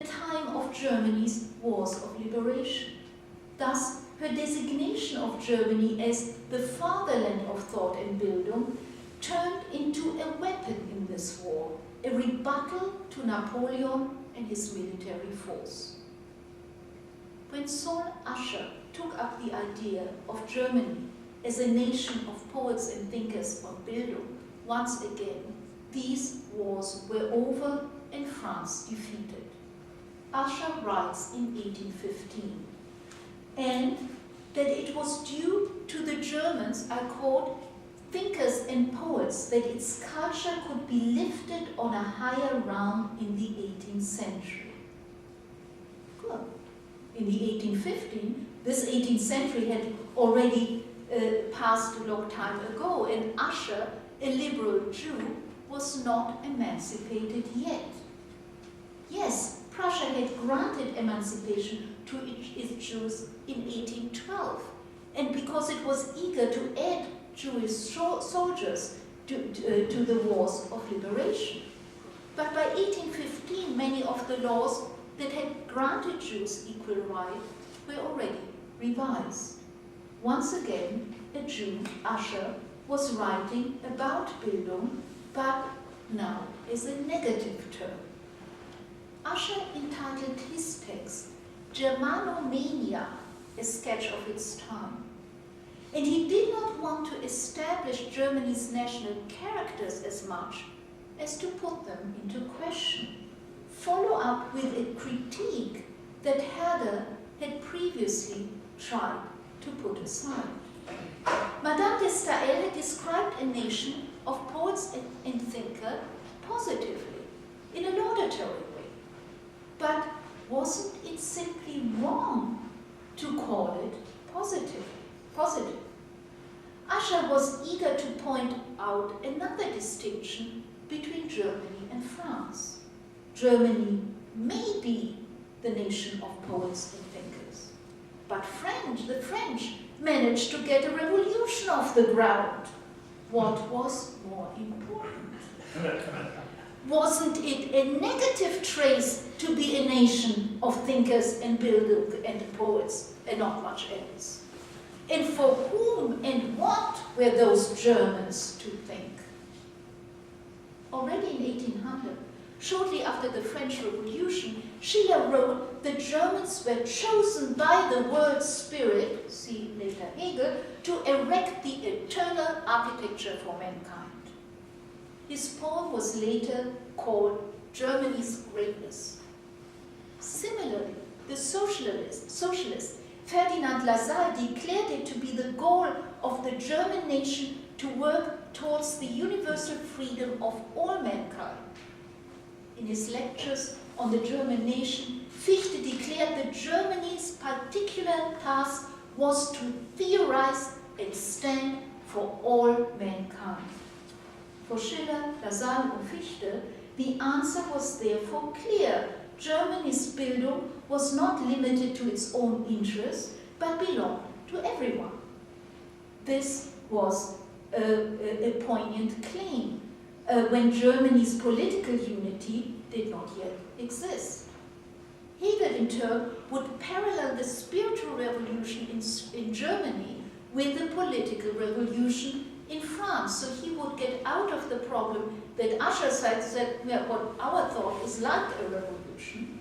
the time of Germany's wars of liberation. Thus, her designation of Germany as the fatherland of thought and Bildung turned into a weapon in this war, a rebuttal to Napoleon and his military force. When Saul Ascher took up the idea of Germany as a nation of poets and thinkers of Bildung, once again, these wars were over and France defeated. Ascher writes in 1815, and that it was due to the Germans, I quote, thinkers and poets, that its culture could be lifted on a higher round in the 18th century. Good. In the 1815, this 18th century had already passed a long time ago, and Ascher, a liberal Jew, was not emancipated yet. Yes, Prussia had granted emancipation to its Jews in 1812, and because it was eager to add Jewish soldiers to the wars of liberation. But by 1815, many of the laws that had granted Jews equal right were already revised. Once again, a Jew, Ascher, was writing about Bildung, but now as a negative term. Ascher entitled his text Germanomania, a sketch of its time. And he did not want to establish Germany's national characters as much as to put them into question, follow up with a critique that Herder had previously tried to put aside. Madame de Staël had described a nation of poets and thinkers positively, in a laudatory way. But wasn't it simply wrong to call it positive? Ascher was eager to point out another distinction between Germany and France. Germany may be the nation of poets and thinkers, but the French managed to get a revolution off the ground. What was more important? Wasn't it a negative trace to be a nation of thinkers and Bildung and poets and not much else? And for whom and what were those Germans to think? Already in 1800, shortly after the French Revolution, Schiller wrote the Germans were chosen by the world spirit, see later Hegel, to erect the eternal architecture for mankind. His poem was later called Germany's Greatness. Similarly, the socialist Ferdinand Lassalle declared it to be the goal of the German nation to work towards the universal freedom of all mankind. In his lectures on the German nation, Fichte declared that Germany's particular task was to theorize and stand for all mankind. For Schiller, Lassalle, and Fichte, the answer was therefore clear. Germany's Bildung was not limited to its own interests, but belonged to everyone. This was a poignant claim when Germany's political unity did not yet exist. Hegel, in turn, would parallel the spiritual revolution in Germany with the political revolution in France. So he would get out of the problem that Ascher said what our thought is like a revolution,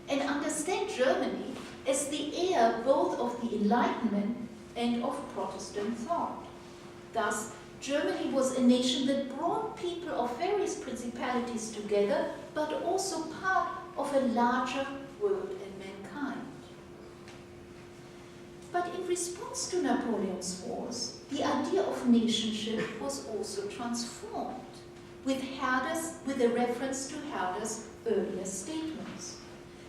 and understand Germany as the heir both of the Enlightenment and of Protestant thought. Thus, Germany was a nation that brought people of various principalities together, but also part of a larger world and mankind. But in response to Napoleon's wars, the idea of nationship was also transformed, with a reference to Herder's earlier statements.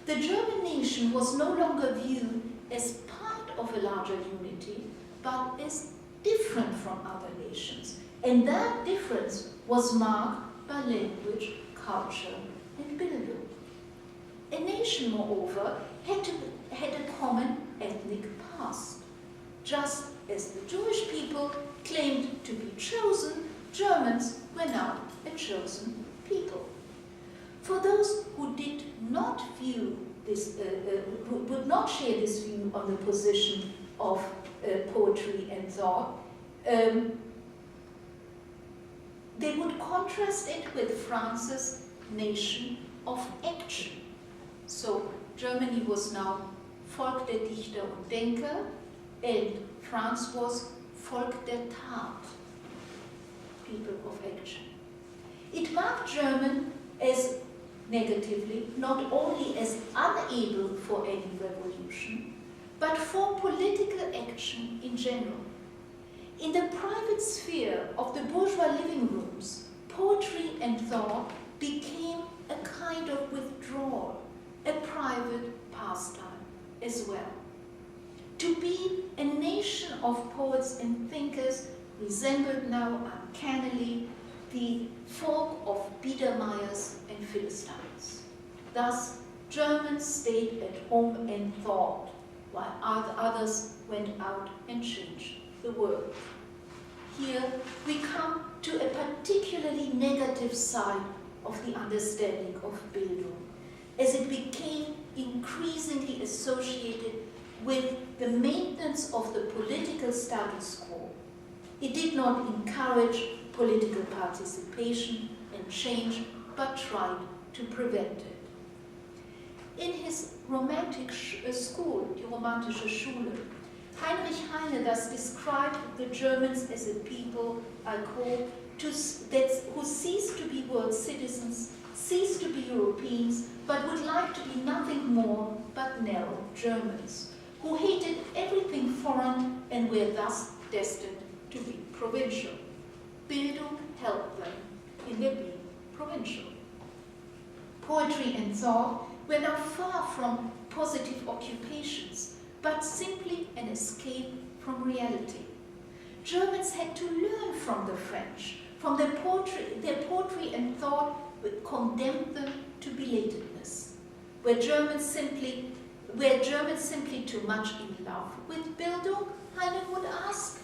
The German nation was no longer viewed as part of a larger unity, but as different from other nations. And that difference was marked by language, culture, and Bildung. A nation, moreover, had a common ethnic past. Just as the Jewish people claimed to be chosen, Germans were now a chosen people. For those who did not view this, who would not share this view on the position of poetry and thought, they would contrast it with France's nation of action. So Germany was now Volk der Dichter und Denker, and France was Volk der Tat, people of action. It marked German as negatively, not only as unable for any revolution, but for political action in general. In the private sphere of the bourgeois living rooms, poetry and thought became a kind of withdrawal, a private pastime as well. To be a nation of poets and thinkers resembled now uncannily the folk of Biedermeiers and Philistines. Thus, Germans stayed at home and thought, while others went out and changed the world. Here we come to a particularly negative side of the understanding of Bildung, as it became increasingly associated with the maintenance of the political status quo. It did not encourage political participation and change, but tried to prevent it. In his romantic school, die romantische Schule, Heinrich Heine thus described the Germans as a people, I quote, who cease to be world citizens, cease to be Europeans, but would like to be nothing more but narrow Germans, who hated everything foreign and were thus destined to be provincial. Bildung helped them in their being provincial. Poetry and thought were now far from positive occupations, but simply an escape from reality. Germans had to learn from the French, from their poetry and thought condemned them to belatedness. Were Germans simply too much in love with Bildung, Heine would ask,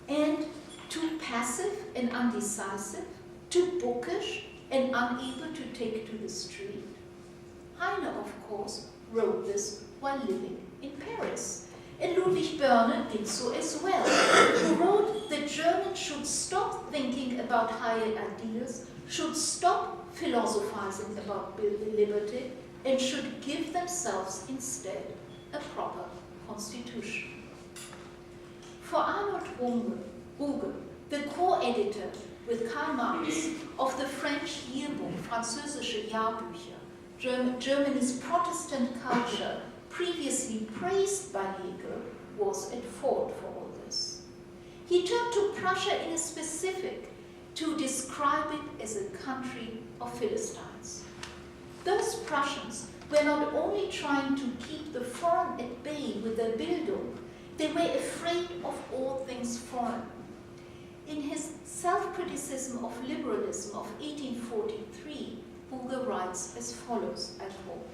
and too passive and undecisive, too bookish and unable to take to the street? Heine, of course, wrote this while living in Paris. And Ludwig Börne did so as well, who wrote that Germans should stop thinking about higher ideals, should stop philosophizing about liberty, and should give themselves instead a proper constitution. For Arnold Ruge, the co-editor with Karl Marx of the French yearbook, Französische Jahrbücher, Germany's Protestant culture, previously praised by Hegel, was at fault for all this. He turned to Prussia in a specific to describe it as a country of Philistines. Those Prussians were not only trying to keep the foreign at bay with their Bildung, they were afraid of all things foreign. In his self-criticism of liberalism of 1843, Ruge writes as follows, I quote,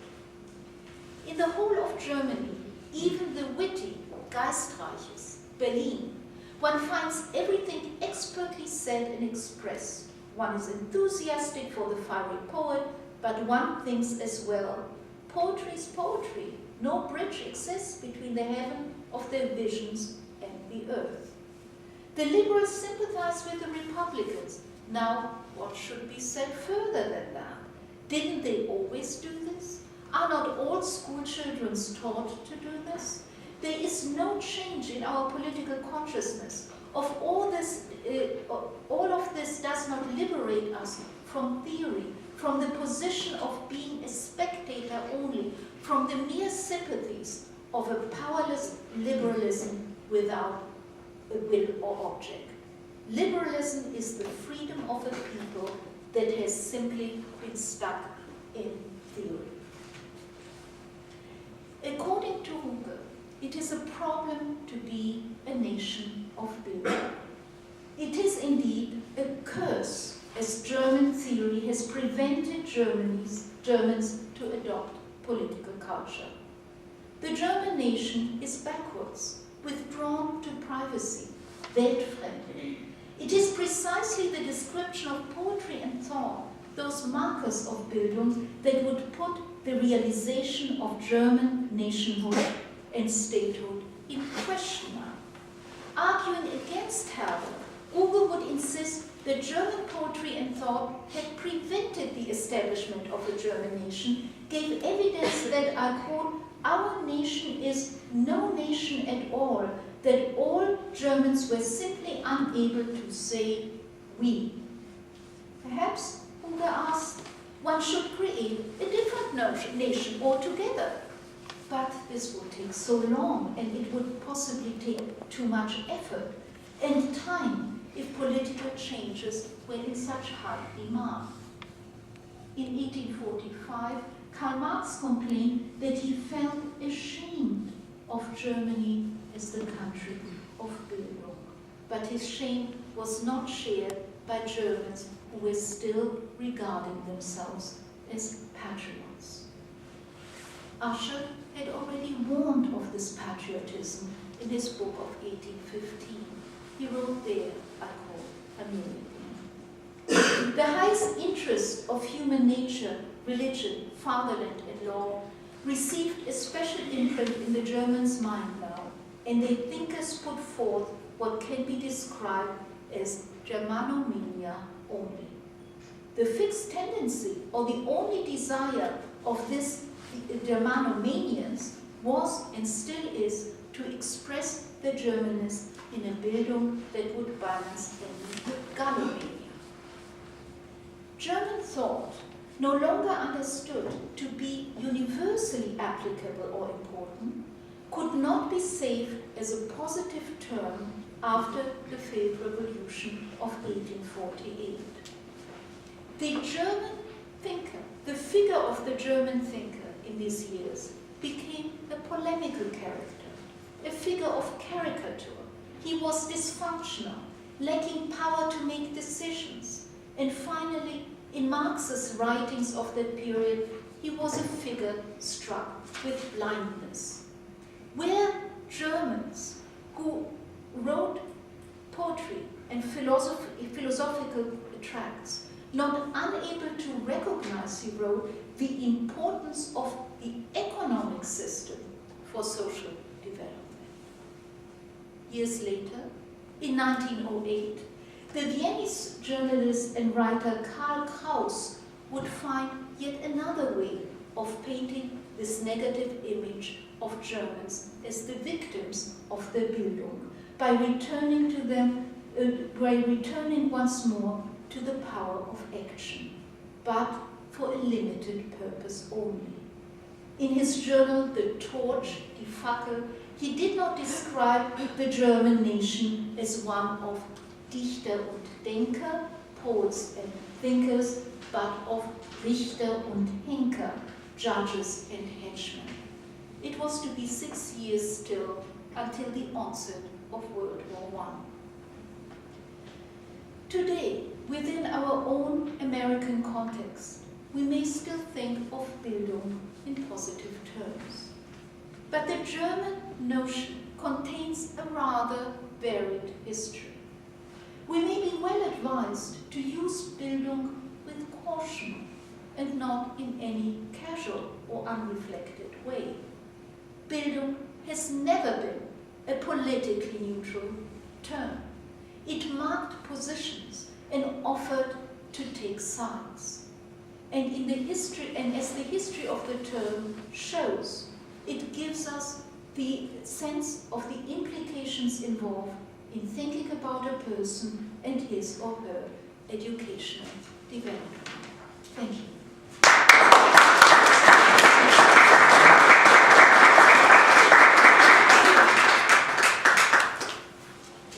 "In the whole of Germany, even the witty, Geistreiches, Berlin, one finds everything expertly said and expressed. One is enthusiastic for the fiery poet, but one thinks as well, poetry is poetry. No bridge exists between the heaven of their visions and the earth. The liberals sympathize with the Republicans. Now, what should be said further than that? Didn't they always do this? Are not all school children taught to do this? There is no change in our political consciousness. All of this does not liberate us from theory, from the position of being a spectator only, from the mere sympathies of a powerless liberalism without a will or object. Liberalism is the freedom of a people that has simply been stuck in theory." According to Ruge, it is a problem to be a nation of Bildung. It is indeed a curse, as German theory has prevented Germans to adopt political culture. The German nation is backwards, withdrawn to privacy, weltfremd. It is precisely the description of poetry and thought those markers of Bildung that would put the realization of German nationhood and statehood in question mark. Arguing against Herder, Uwe would insist that German poetry and thought had prevented the establishment of a German nation, gave evidence that, I quote, our nation is no nation at all, that all Germans were simply unable to say we. Perhaps, Uwe asked, one should create a different nation altogether. But this would take so long, and it would possibly take too much effort and time if political changes were in such high demand. In 1845, Karl Marx complained that he felt ashamed of Germany as the country of Bildung. But his shame was not shared by Germans who were still regarding themselves as patriots. Usher had already warned of this patriotism in his book of 1815. He wrote there, I quote, American. The highest interest of human nature, religion, fatherland, and law received a special imprint in the Germans' mind now, and their thinkers put forth what can be described as Germanomania only. The fixed tendency, or the only desire of this Germanomanians was and still is to express the Germanness in a Bildung that would balance them with Gallomania. German thought, no longer understood to be universally applicable or important, could not be saved as a positive term after the failed revolution of 1848. The German thinker, the figure of the German thinker in these years, became a polemical character, a figure of caricature. He was dysfunctional, lacking power to make decisions, and finally, in Marx's writings of that period, he was a figure struck with blindness. Where Germans who wrote poetry and philosophical tracts, not unable to recognize, he wrote, the importance of the economic system for social development. Years later, in 1908, the Viennese journalist and writer Karl Kraus would find yet another way of painting this negative image of Germans as the victims of the Bildung, by returning once more to the power of action, but for a limited purpose only. In his journal, The Torch, Die Fackel, he did not describe the German nation as one of Dichter und Denker, poets and thinkers, but of Richter und Henker, judges and henchmen. It was to be 6 years still until the onset of World War I. Today, within our own American context, we may still think of Bildung in positive terms. But the German notion contains a rather varied history. We may be well advised to use Bildung with caution and not in any casual or unreflected way. Bildung has never been a politically neutral term. It marked positions and offered to take sides. And in the history, and as the history of the term shows, it gives us the sense of the implications involved in thinking about a person and his or her educational development. Thank you.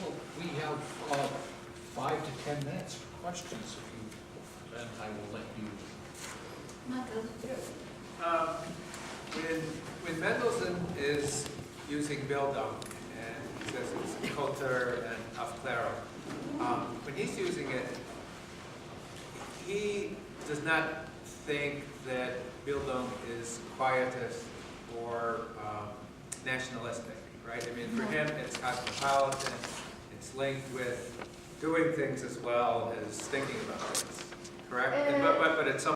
Well, we have 5 to 10 minutes for questions. Then I will let you. Michael? When Mendelssohn is using Bildung, and he says it's Kultur and Aufklärung, when he's using it, he does not think that Bildung is quietist or nationalistic, right? I mean, for him, it's cosmopolitan, it's linked with doing things as well as thinking about things. correct? But at some